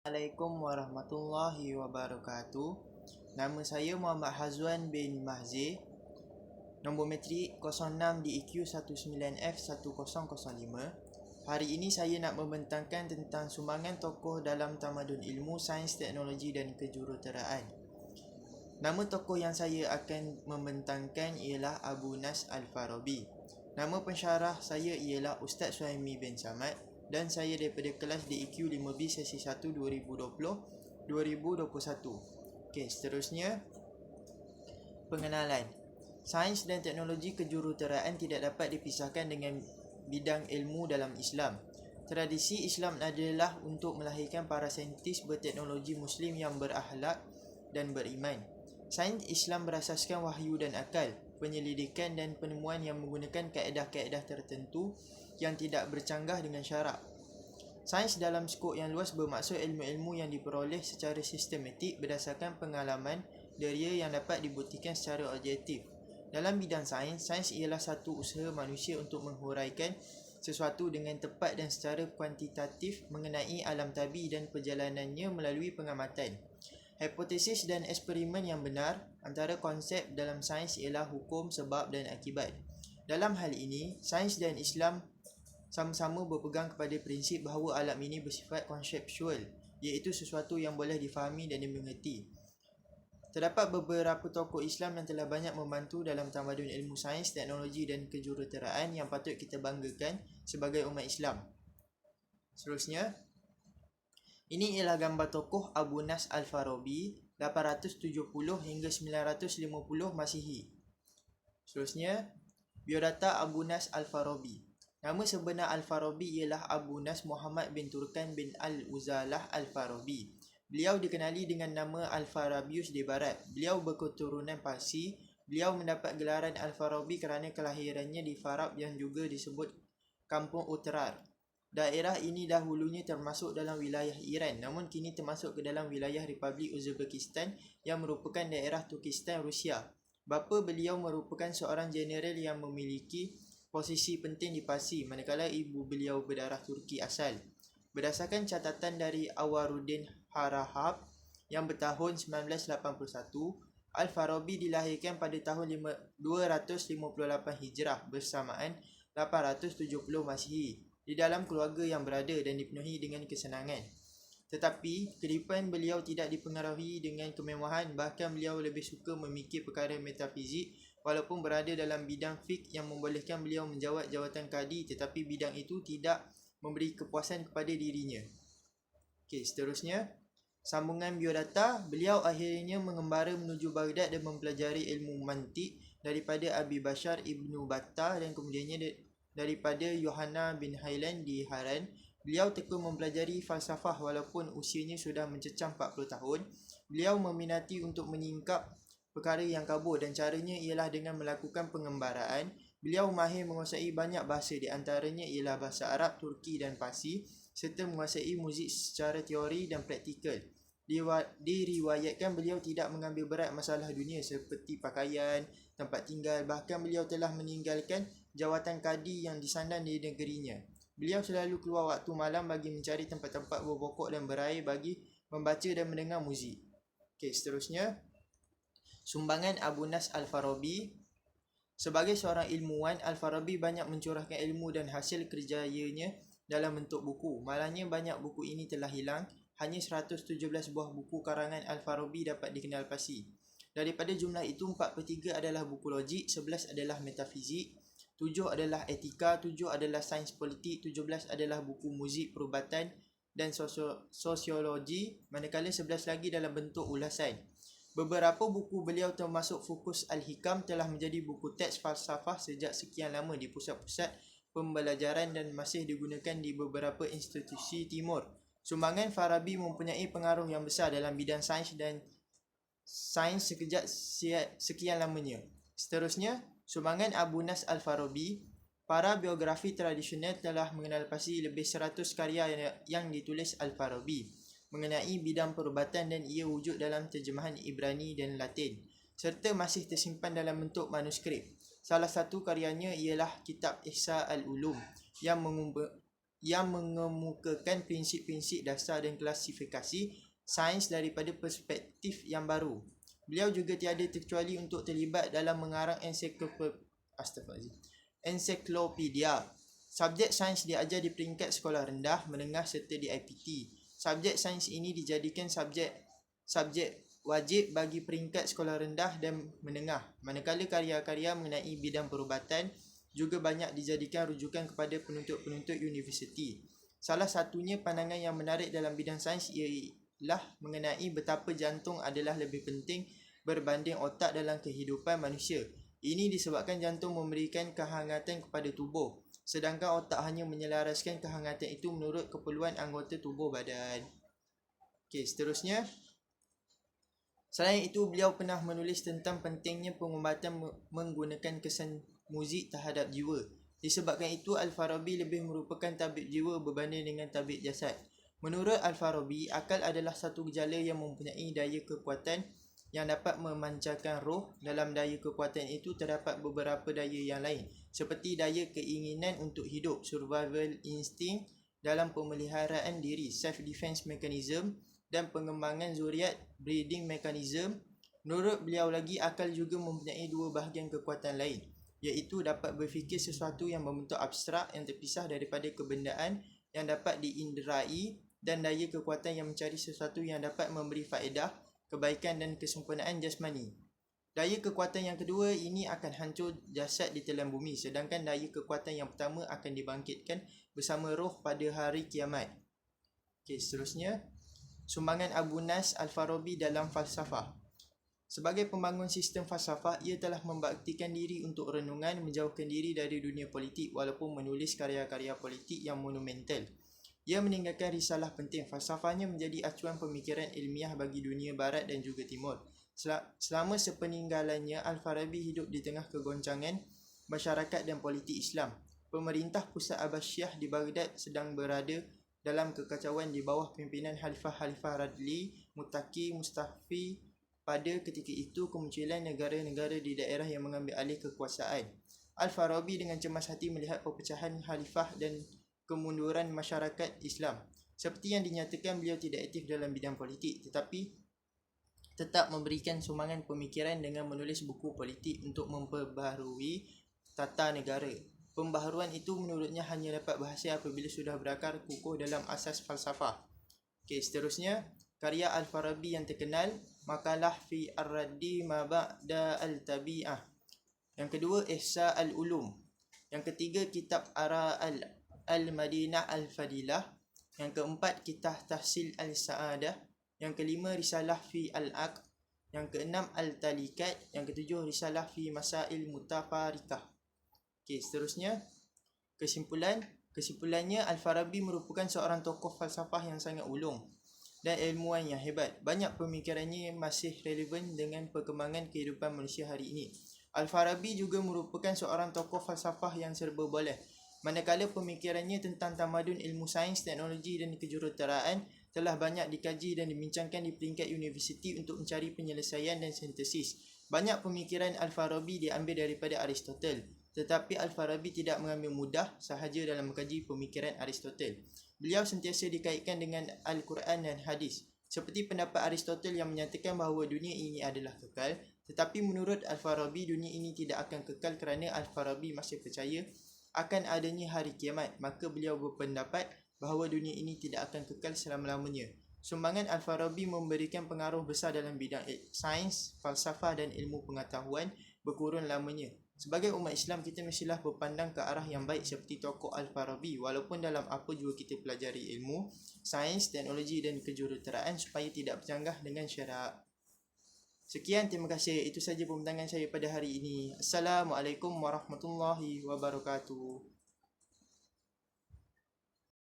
Assalamualaikum warahmatullahi wabarakatuh. Nama saya Muhammad Hazwan bin Mahzir. Nombor metrik 06 DEQ 19F1005. Hari ini saya nak membentangkan tentang sumbangan tokoh dalam tamadun ilmu, sains, teknologi dan kejuruteraan. Nama tokoh yang saya akan membentangkan ialah Abu Nasr Al-Farabi. Nama pensyarah saya ialah Ustaz Suhaimi bin Samad dan saya daripada kelas DEQ 5B sesi 1 2020-2021. Okey, seterusnya pengenalan. Sains dan teknologi kejuruteraan tidak dapat dipisahkan dengan bidang ilmu dalam Islam. Tradisi Islam adalah untuk melahirkan para saintis berteknologi Muslim yang berakhlak dan beriman. Sains Islam berasaskan wahyu dan akal, penyelidikan dan penemuan yang menggunakan kaedah-kaedah tertentu yang tidak bercanggah dengan syarak. Sains dalam skop yang luas bermaksud ilmu-ilmu yang diperoleh secara sistematik berdasarkan pengalaman deria yang dapat dibuktikan secara objektif. Dalam bidang sains, sains ialah satu usaha manusia untuk menghuraikan sesuatu dengan tepat dan secara kuantitatif mengenai alam tabi dan perjalanannya melalui pengamatan. Hipotesis dan eksperimen yang benar. Antara konsep dalam sains ialah hukum, sebab dan akibat. Dalam hal ini, sains dan Islam sama-sama berpegang kepada prinsip bahawa alam ini bersifat konseptual, iaitu sesuatu yang boleh difahami dan dimengerti. Terdapat beberapa tokoh Islam yang telah banyak membantu dalam tamadun ilmu sains, teknologi dan kejuruteraan yang patut kita banggakan sebagai umat Islam. Seterusnya, ini ialah gambar tokoh Abu Nasr Al-Farabi 870 hingga 950 Masihi. Seterusnya, biodata Abu Nasr Al-Farabi. Nama sebenar Al-Farabi ialah Abu Nasr Muhammad bin Turkan bin Al-Uzalah Al-Farabi. Beliau dikenali dengan nama Al-Farabius di Barat. Beliau berketurunan Parsi. Beliau mendapat gelaran Al-Farabi kerana kelahirannya di Farab yang juga disebut Kampung Utrar. Daerah ini dahulunya termasuk dalam wilayah Iran, namun kini termasuk ke dalam wilayah Republik Uzbekistan yang merupakan daerah Turkistan Rusia. Bapa beliau merupakan seorang jeneral yang memiliki posisi penting di Parsi, manakala ibu beliau berdarah Turki asal. Berdasarkan catatan dari Awaruddin Harahap yang bertahun 1981, Al-Farabi dilahirkan pada tahun 258 Hijrah bersamaan 870 Masihi di dalam keluarga yang berada dan dipenuhi dengan kesenangan. Tetapi kehidupan beliau tidak dipengaruhi dengan kemewahan, bahkan beliau lebih suka memikir perkara metafizik walaupun berada dalam bidang fiqh yang membolehkan beliau menjawat jawatan kadi, tetapi bidang itu tidak memberi kepuasan kepada dirinya. Okey, seterusnya sambungan biodata. Beliau akhirnya mengembara menuju Baghdad dan mempelajari ilmu mantik daripada Abi Bashar Ibnu Battah dan kemudiannya daripada Yohanna bin Haylan di Haran. Beliau tekun mempelajari falsafah walaupun usianya sudah mencecah 40 tahun. Beliau meminati untuk menyingkap perkara yang kabur dan caranya ialah dengan melakukan pengembaraan. Beliau mahir menguasai banyak bahasa, di antaranya ialah bahasa Arab, Turki dan Parsi, serta menguasai muzik secara teori dan praktikal. Diriwayatkan beliau tidak mengambil berat masalah dunia seperti pakaian, tempat tinggal, bahkan beliau telah meninggalkan jawatan kadi yang disandang di negerinya. Beliau selalu keluar waktu malam bagi mencari tempat-tempat berpokok dan berair bagi membaca dan mendengar muzik. Okey, seterusnya sumbangan Abu Nasr Al-Farabi. Sebagai seorang ilmuwan, Al-Farabi banyak mencurahkan ilmu dan hasil kerjayanya dalam bentuk buku. Malangnya banyak buku ini telah hilang. Hanya 117 buah buku karangan Al-Farabi dapat dikenal pasti. Daripada jumlah itu, 4/3 adalah buku logik, 11 adalah metafizik, 7 adalah etika, 7 adalah sains politik, 17 adalah buku muzik, perubatan dan sosiologi, manakala 11 lagi dalam bentuk ulasan. Beberapa buku beliau termasuk Fukus Al-Hikam telah menjadi buku teks falsafah sejak sekian lama di pusat-pusat pembelajaran dan masih digunakan di beberapa institusi timur. Sumbangan Farabi mempunyai pengaruh yang besar dalam bidang sains dan sains sekian lamanya. Seterusnya, sumbangan Abu Nasr Al-Farabi. Para biografi tradisional telah mengenal pasti lebih 100 karya yang ditulis Al-Farabi mengenai bidang perubatan dan ia wujud dalam terjemahan Ibrani dan Latin serta masih tersimpan dalam bentuk manuskrip. Salah satu karyanya ialah Kitab Ihsa Al-Ulum yang yang mengemukakan prinsip-prinsip dasar dan klasifikasi sains daripada perspektif yang baru. Beliau juga tiada terkecuali untuk terlibat dalam mengarang ensiklopedia. Subjek sains diajar di peringkat sekolah rendah, menengah serta di IPT. Subjek sains ini dijadikan subjek wajib bagi peringkat sekolah rendah dan menengah, manakala karya-karya mengenai bidang perubatan juga banyak dijadikan rujukan kepada penuntut-penuntut universiti. Salah satunya pandangan yang menarik dalam bidang sains ialah mengenai betapa jantung adalah lebih penting berbanding otak dalam kehidupan manusia. Ini disebabkan jantung memberikan kehangatan kepada tubuh, sedangkan otak hanya menyelaraskan kehangatan itu menurut keperluan anggota tubuh badan. Okey, seterusnya. Selain itu, beliau pernah menulis tentang pentingnya pengubatan menggunakan kesan muzik terhadap jiwa. Disebabkan itu, Al-Farabi lebih merupakan tabib jiwa berbanding dengan tabib jasad. Menurut Al-Farabi, akal adalah satu gejala yang mempunyai daya kekuatan yang dapat memancarkan roh. Dalam daya kekuatan itu terdapat beberapa daya yang lain, seperti daya keinginan untuk hidup, survival instinct dalam pemeliharaan diri, self-defense mechanism, dan pengembangan zuriat, breeding mechanism. Menurut beliau lagi, akal juga mempunyai dua bahagian kekuatan lain, iaitu dapat berfikir sesuatu yang berbentuk abstrak yang terpisah daripada kebendaan yang dapat diinderai, dan daya kekuatan yang mencari sesuatu yang dapat memberi faedah, kebaikan dan kesempurnaan jasmani. Daya kekuatan yang kedua ini akan hancur jasad di telan bumi, sedangkan daya kekuatan yang pertama akan dibangkitkan bersama roh pada hari kiamat. Okey, seterusnya. Sumbangan Abu Nas Al-Farabi dalam falsafah. Sebagai pembangun sistem falsafah, ia telah membaktikan diri untuk renungan, menjauhkan diri dari dunia politik walaupun menulis karya-karya politik yang monumental. Ia meninggalkan risalah penting. Falsafahnya menjadi acuan pemikiran ilmiah bagi dunia barat dan juga timur. Selama sepeninggalannya, Al-Farabi hidup di tengah kegoncangan masyarakat dan politik Islam. Pemerintah pusat Abbasiyah di Baghdad sedang berada dalam kekacauan di bawah pimpinan Khalifah Radli Muttaqi Mustafi. Pada ketika itu, kemunculan negara-negara di daerah yang mengambil alih kekuasaan. Al-Farabi dengan cemas hati melihat perpecahan khalifah dan kemunduran masyarakat Islam. Seperti yang dinyatakan, beliau tidak aktif dalam bidang politik, tetapi tetap memberikan sumbangan pemikiran dengan menulis buku politik untuk memperbaharui tata negara. Pembaharuan itu menurutnya hanya dapat berhasil apabila sudah berakar kukuh dalam asas falsafah. Okey, seterusnya, karya Al-Farabi yang terkenal, Makalah fi Ar-Raddi ma ba'da Al-Tabi'ah. Yang kedua, Ihsa Al-Ulum. Yang ketiga, Kitab Ara Al-Madinah Al-Fadilah. Yang keempat, Kitab Tahsil Al-Sa'adah. Yang kelima, Risalah fi Al-Aqd. Yang keenam, Al-Talikat. Yang ketujuh, Risalah fi Masail Mutafarikah. Okey, seterusnya, kesimpulannya, Al-Farabi merupakan seorang tokoh falsafah yang sangat ulung dan ilmuwan yang hebat. Banyak pemikirannya masih relevan dengan perkembangan kehidupan manusia hari ini. Al-Farabi juga merupakan seorang tokoh falsafah yang serba boleh. Manakala pemikirannya tentang tamadun, ilmu sains, teknologi dan kejuruteraan telah banyak dikaji dan dibincangkan di peringkat universiti untuk mencari penyelesaian dan sintesis. Banyak pemikiran Al-Farabi diambil daripada Aristotle, tetapi Al-Farabi tidak mengambil mudah sahaja dalam mengkaji pemikiran Aristotle. Beliau sentiasa dikaitkan dengan Al-Quran dan hadis, seperti pendapat Aristotle yang menyatakan bahawa dunia ini adalah kekal. Tetapi menurut Al-Farabi, dunia ini tidak akan kekal kerana Al-Farabi masih percaya akan adanya hari kiamat. Maka beliau berpendapat bahawa dunia ini tidak akan kekal selama-lamanya. Sumbangan Al-Farabi memberikan pengaruh besar dalam bidang sains, falsafah dan ilmu pengetahuan berkurun lamanya. Sebagai umat Islam, kita mestilah berpandang ke arah yang baik seperti tokoh Al-Farabi, walaupun dalam apa jua kita pelajari ilmu, sains, teknologi dan kejuruteraan, supaya tidak bercanggah dengan syarak. Sekian, terima kasih. Itu saja pembincangan saya pada hari ini. Assalamualaikum warahmatullahi wabarakatuh.